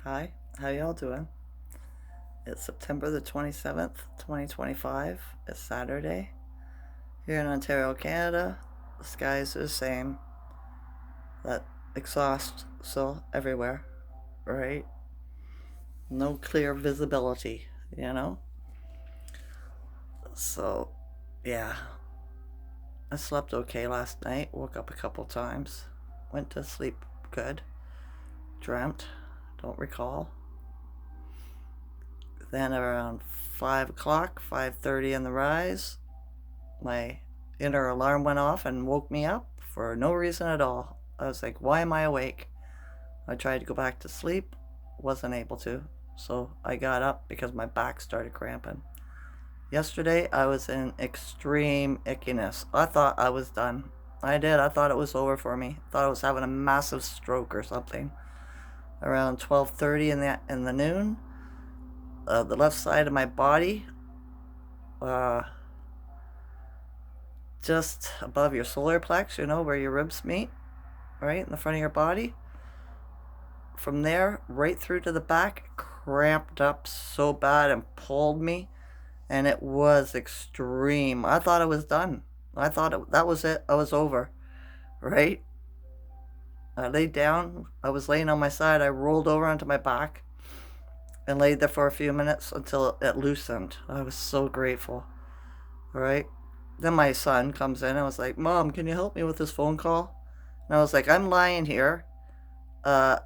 Hi, how y'all doing? It's September the 27th, 2025. It's Saturday. Here in Ontario, Canada, the skies are the same. That exhaust still everywhere, right? No clear visibility, you know? So, yeah. I slept okay last night, woke up a couple times, went to sleep good, dreamt, don't recall. Then around 5 o'clock, 5:30 in the rise, my inner alarm went off and woke me up for no reason at all. I was like, why am I awake? I tried to go back to sleep, wasn't able to. So I got up because my back started cramping. Yesterday, I was in extreme ickiness. I thought I was done. I did. I thought it was over for me. I thought I was having a massive stroke or something. Around 12:30 in the noon, the left side of my body, uh, just above your solar plex, where your ribs meet, right in the front of your body. From there, right through to the back, cramped up so bad and pulled me, and it was extreme. I thought I was done. I thought that was it. I was over, right? I laid down. I was laying on my side. I rolled over onto my back and laid there for a few minutes until it loosened. I was so grateful, right? Then my son comes in and was like, Mom, can you help me with this phone call? And I was like, I'm lying here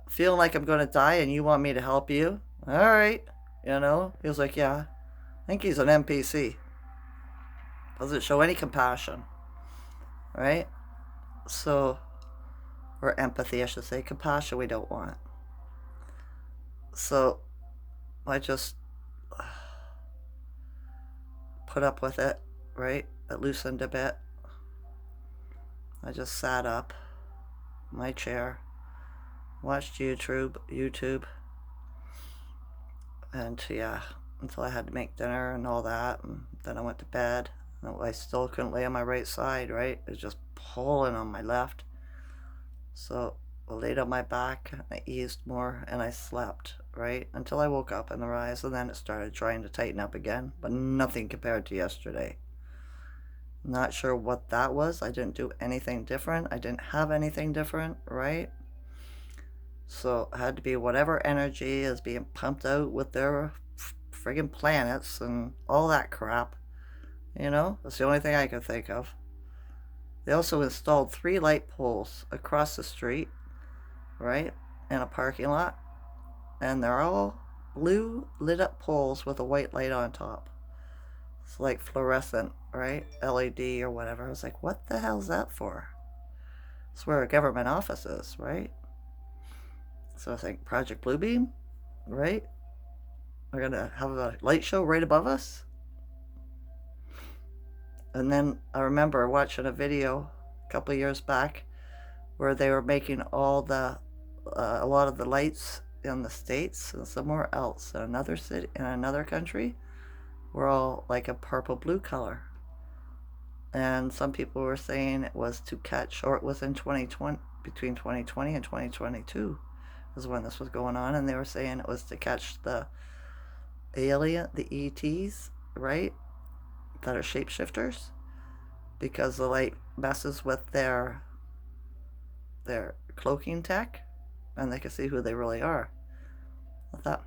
feeling like I'm going to die and you want me to help you? All right. He was like, yeah, I think he's an NPC. Doesn't show any compassion, right? So, or empathy, I should say. Compassion we don't want. So, I just put up with it, right? It loosened a bit. I just sat up in my chair, watched YouTube, and yeah, until I had to make dinner and all that, and then I went to bed. I still couldn't lay on my right side, right? It was just pulling on my left. So I laid on my back, I eased more, and I slept, right? Until I woke up in the rise, and then it started trying to tighten up again, but nothing compared to yesterday. Not sure what that was. I didn't do anything different. I didn't have anything different, right? So it had to be whatever energy is being pumped out with their friggin' planets and all that crap. That's the only thing I could think of. They also installed 3 light poles across the street, right, in a parking lot, and they're all blue lit up poles with a white light on top. It's like fluorescent, right? LED or whatever. I was like, what the hell's that for? It's where a government office is, right? So I think Project Bluebeam, right? We're gonna have a light show right above us. And then I remember watching a video a couple of years back where they were making a lot of the lights in the States and somewhere else in another city, in another country, were all like a purple blue color. And some people were saying it was to catch, or it was in 2020, between 2020 and 2022 is when this was going on. And they were saying it was to catch the ETs, right? That are shapeshifters, because the light messes with their cloaking tech, and they can see who they really are. I thought,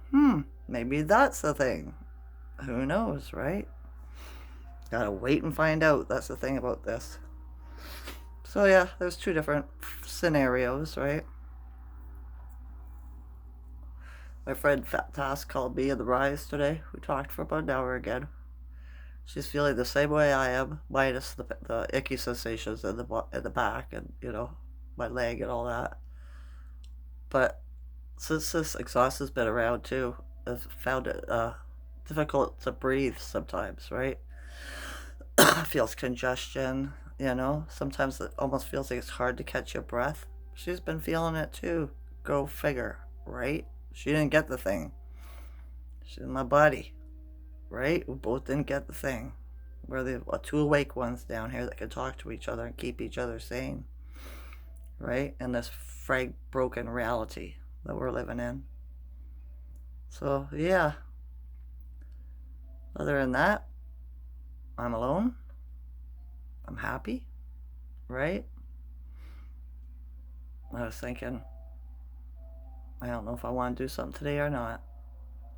maybe that's the thing. Who knows, right? Gotta wait and find out. That's the thing about this. So yeah, there's 2 different scenarios, right? My friend Fat Task called me in the rise today. We talked for about an hour again. She's feeling the same way I am, minus the icky sensations in the back and my leg and all that. But since this exhaust has been around too, I've found it difficult to breathe sometimes, right? Feels congestion, Sometimes it almost feels like it's hard to catch your breath. She's been feeling it too. Go figure, right? She didn't get the thing. She's my buddy, right? We both didn't get the thing. We're the 2 awake ones down here that can talk to each other and keep each other sane, right? In this broken reality that we're living in. So, yeah, other than that, I'm alone. I'm happy, right? I was thinking, I don't know if I want to do something today or not,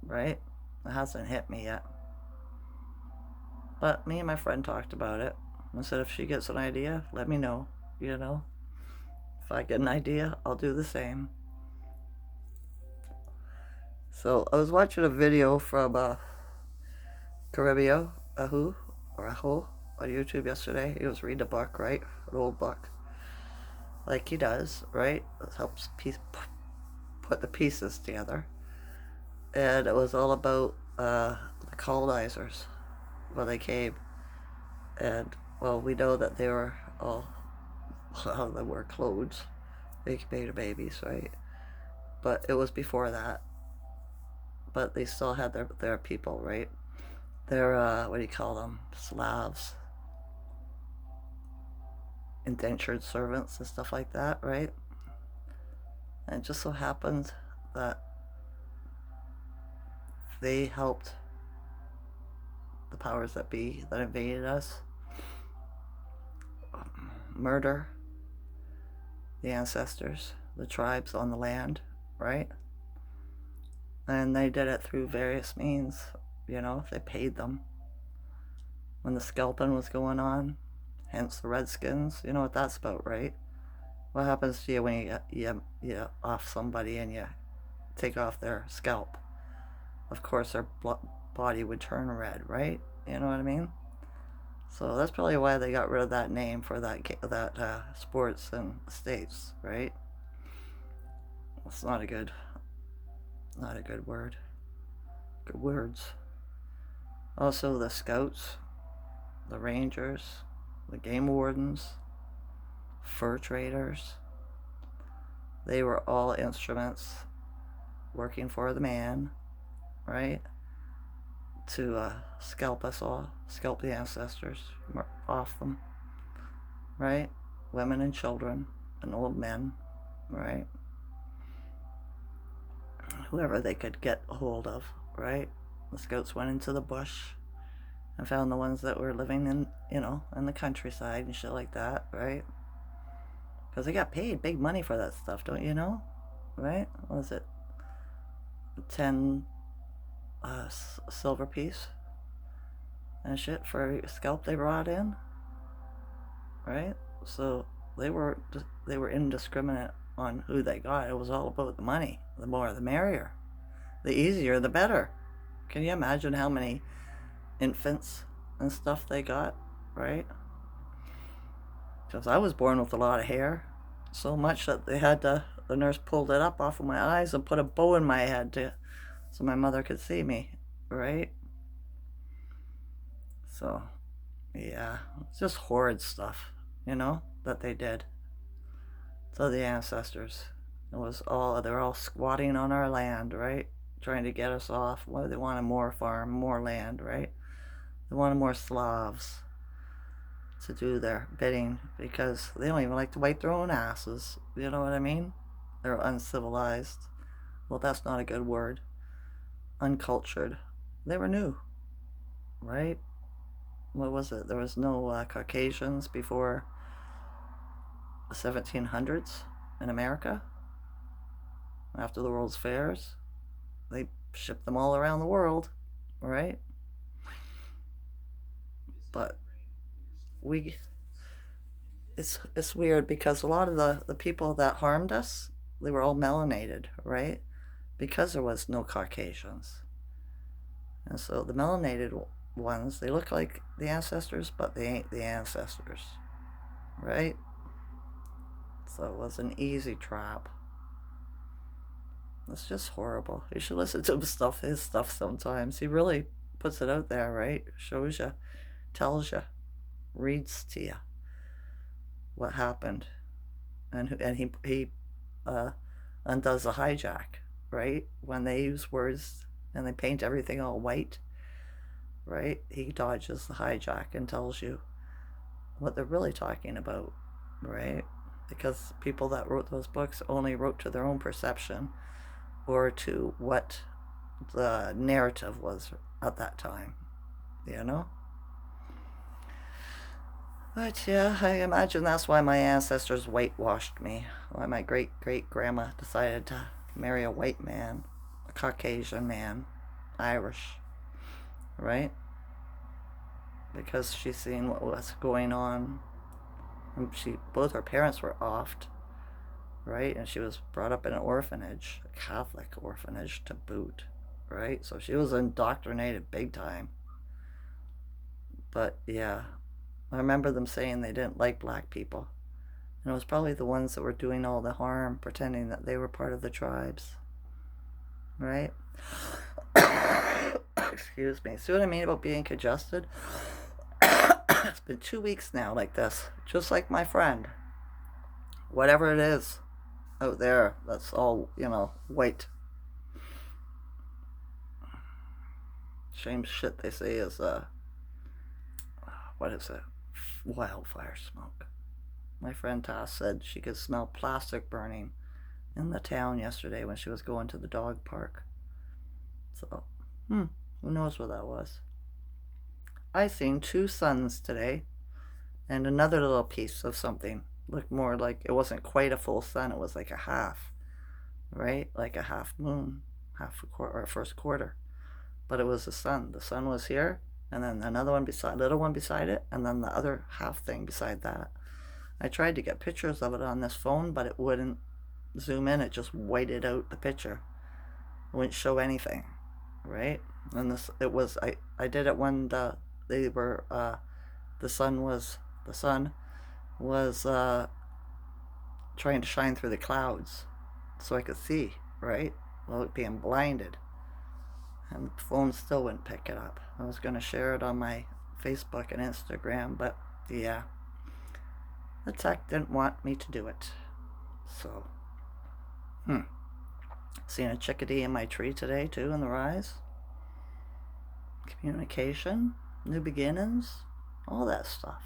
right? It hasn't hit me yet. But me and my friend talked about it. I said, if she gets an idea, let me know, you know? If I get an idea, I'll do the same. So I was watching a video from Caribbean Ahu or Aho on YouTube yesterday. He was reading a book, right? An old book, like he does, right? It helps put the pieces together. And it was all about the colonizers when they came, and well, we know that they were all a lot of them were clones. They made babies, right? But it was before that. But they still had their people, right? Their what do you call them? Slavs, indentured servants, and stuff like that, right? And it just so happened that they helped the powers that be that invaded us murder the ancestors, the tribes on the land, right? And they did it through various means. You know, they paid them when the scalping was going on, hence the Redskins. You know what that's about, right? What happens to you when you off somebody and you take off their scalp? Of course, their body would turn red, right? You know what I mean? So that's probably why they got rid of that name for that sports in the States, right? It's not a good word. Good words. Also, the Scouts, the Rangers, the Game Wardens, fur traders. They were all instruments working for the man, right? To scalp us all, scalp the ancestors off them, right? Women and children and old men, right? Whoever they could get a hold of, right? The Scouts went into the bush and found the ones that were living in, in the countryside and shit like that, right? Because they got paid big money for that stuff, don't you know? Right? What was it 10 silver piece and shit for a scalp they brought in, right? So they were indiscriminate on who they got. It was all about the money. The more, the merrier. The easier, the better. Can you imagine how many infants and stuff they got, right? Because I was born with a lot of hair, so much that the nurse pulled it up off of my eyes and put a bow in my head so my mother could see me, right? So, yeah, it's just horrid stuff, that they did to the ancestors. They were all squatting on our land, right? Trying to get us off. Well, they wanted more farm, more land, right? They wanted more Slavs to do their bidding because they don't even like to wipe their own asses. You know what I mean? They're uncivilized. Well, that's not a good word. Uncultured. They were new, right? What was it? There was no Caucasians before the 1700s in America. After the World's Fairs, they shipped them all around the world, right? But we it's weird because a lot of the people that harmed us, they were all melanated, right? Because there was no Caucasians. And so the melanated ones, they look like the ancestors, but they ain't the ancestors, right? So it was an easy trap. It's just horrible. You should listen to his stuff sometimes. He really puts it out there, right? Shows you, tells you, reads to you what happened, and he undoes the hijack, right? When they use words and they paint everything all white, right? He dodges the hijack and tells you what they're really talking about, right? Because people that wrote those books only wrote to their own perception or to what the narrative was at that time, you know? But yeah, I imagine that's why my ancestors whitewashed me. Why my great great grandma decided to marry a white man, a Caucasian man, Irish, right? Because she's seen what was going on. And both her parents were offed, right? And she was brought up in an orphanage, a Catholic orphanage to boot, right? So she was indoctrinated big time. But yeah, I remember them saying they didn't like black people. And it was probably the ones that were doing all the harm, pretending that they were part of the tribes, right? Excuse me. See what I mean about being congested? It's been 2 weeks now like this, just like my friend. Whatever it is out there, that's all, white. Same shit they say is, what is it? Wildfire smoke. My friend Tass said she could smell plastic burning in the town yesterday when she was going to the dog park. So, who knows what that was? I seen 2 suns today and another little piece of something. Looked more like it wasn't quite a full sun, it was like a half, right? Like a half moon, half a quarter, or a first quarter. But it was the sun. The sun was here, and then another one beside, little one beside it, and then the other half thing beside that. I tried to get pictures of it on this phone, but it wouldn't zoom in. It just whited out the picture. It wouldn't show anything, right? And I did it when the sun was trying to shine through the clouds, so I could see, right? Well, being blinded, and the phone still wouldn't pick it up. I was gonna share it on my Facebook and Instagram, but yeah, the tech didn't want me to do it. So, Seeing a chickadee in my tree today too in the rise. Communication, new beginnings, all that stuff.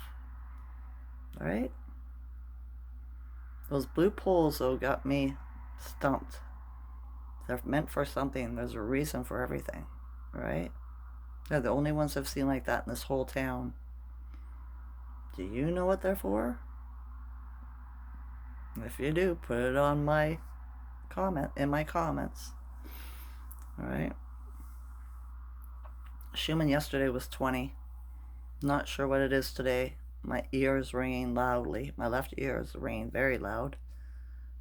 Alright? Those blue poles though got me stumped. They're meant for something. There's a reason for everything. Right? They're the only ones I've seen like that in this whole town. Do you know what they're for? If you do, put it on my comments. Alright? Schuman yesterday was 20. Not sure what it is today. My ears ringing loudly. My left ear is ringing very loud.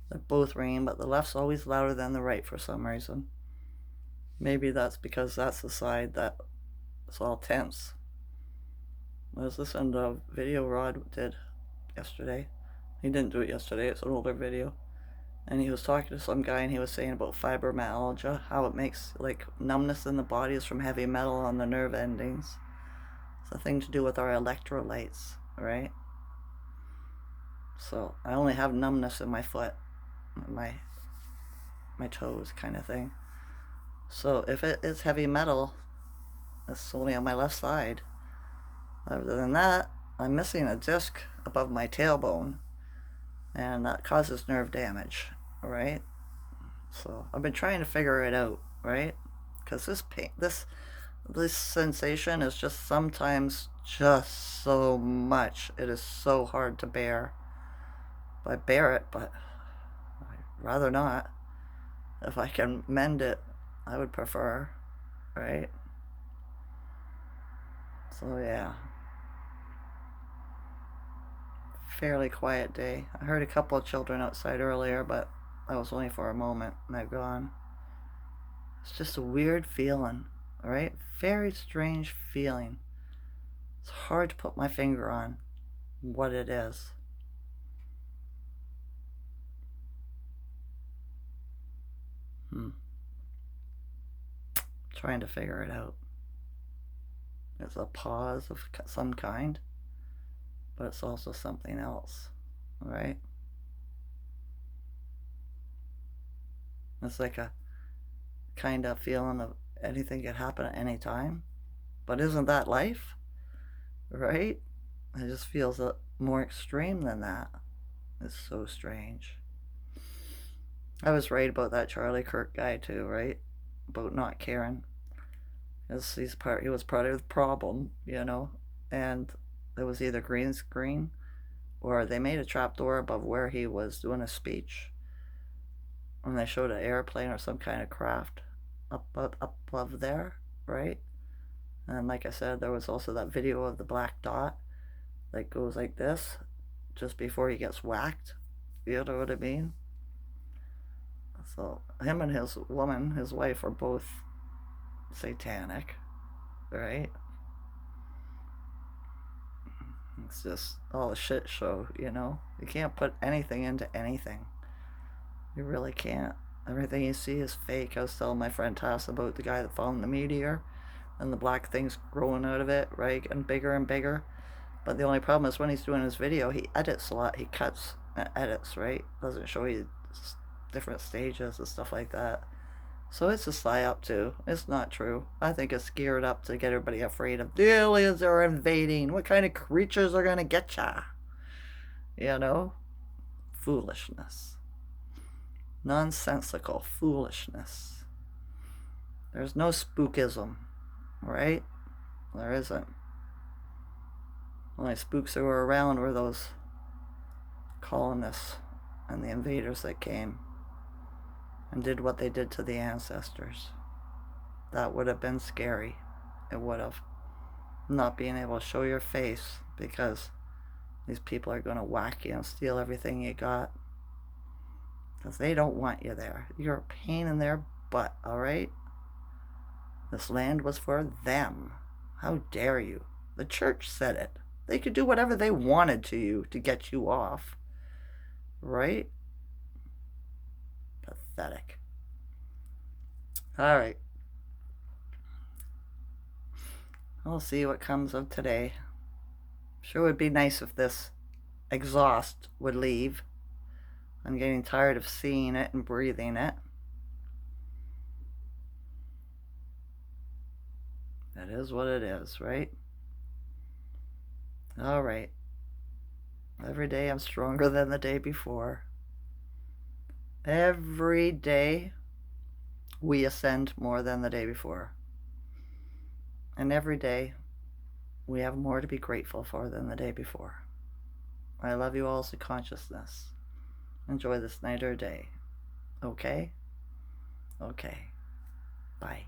They're both ringing, but the left's always louder than the right for some reason. Maybe that's because that's the side that's all tense. I was listening to a video Rod did yesterday. He didn't do it yesterday, it's an older video. And he was talking to some guy and he was saying about fibromyalgia, how it makes like numbness in the body is from heavy metal on the nerve endings. It's a thing to do with our electrolytes, right? So I only have numbness in my foot, my toes kind of thing. So if it is heavy metal, it's only on my left side. Other than that, I'm missing a disc above my tailbone, and that causes nerve damage, right? So I've been trying to figure it out, right? Because this pain, this sensation is just sometimes just so much. It is so hard to bear. I bear it, but I'd rather not. If I can mend it, I would prefer, right? So yeah, fairly quiet day. I heard a couple of children outside earlier, but that was only for a moment and they've gone. It's just a weird feeling, right? Very strange feeling. It's hard to put my finger on what it is. Trying to figure it out. It's a pause of some kind, but it's also something else, right? It's like a kind of feeling of anything could happen at any time, but isn't that life, right? It just feels more extreme than that. It's so strange. I was right about that Charlie Kirk guy too, right? about not caring. He was part of the problem, and it was either green screen or they made a trapdoor above where he was doing a speech, and they showed an airplane or some kind of craft up above there, right? And like I said, there was also that video of the black dot that goes like this just before he gets whacked. You know what I mean? So him and his woman, his wife, are both satanic, right? It's just all a shit show, You can't put anything into anything. You really can't. Everything you see is fake. I was telling my friend Tass about the guy that found the meteor and the black things growing out of it, right? Getting bigger and bigger. But the only problem is when he's doing his video, he edits a lot. He cuts and edits, right? Doesn't show you different stages and stuff like that. So it's a psyop too. It's not true. I think it's geared up to get everybody afraid of the aliens are invading. What kind of creatures are gonna get ya? Foolishness. Nonsensical foolishness. There's no spookism, right? There isn't. The only spooks that were around were those colonists and the invaders that came and did what they did to the ancestors. That would have been scary. It would have. Not being able to show your face because these people are going to whack you and steal everything you got. Because they don't want you there. You're a pain in their butt, alright? This land was for them. How dare you? The church said it. They could do whatever they wanted to you to get you off. Right? Pathetic. Alright. We'll see what comes of today. Sure would be nice if this exhaust would leave. I'm getting tired of seeing it and breathing it. That is what it is, right? Alright. Every day I'm stronger than the day before. Every day we ascend more than the day before. And every day we have more to be grateful for than the day before. I love you all to consciousness. Enjoy this night or day. Okay? Okay. Bye.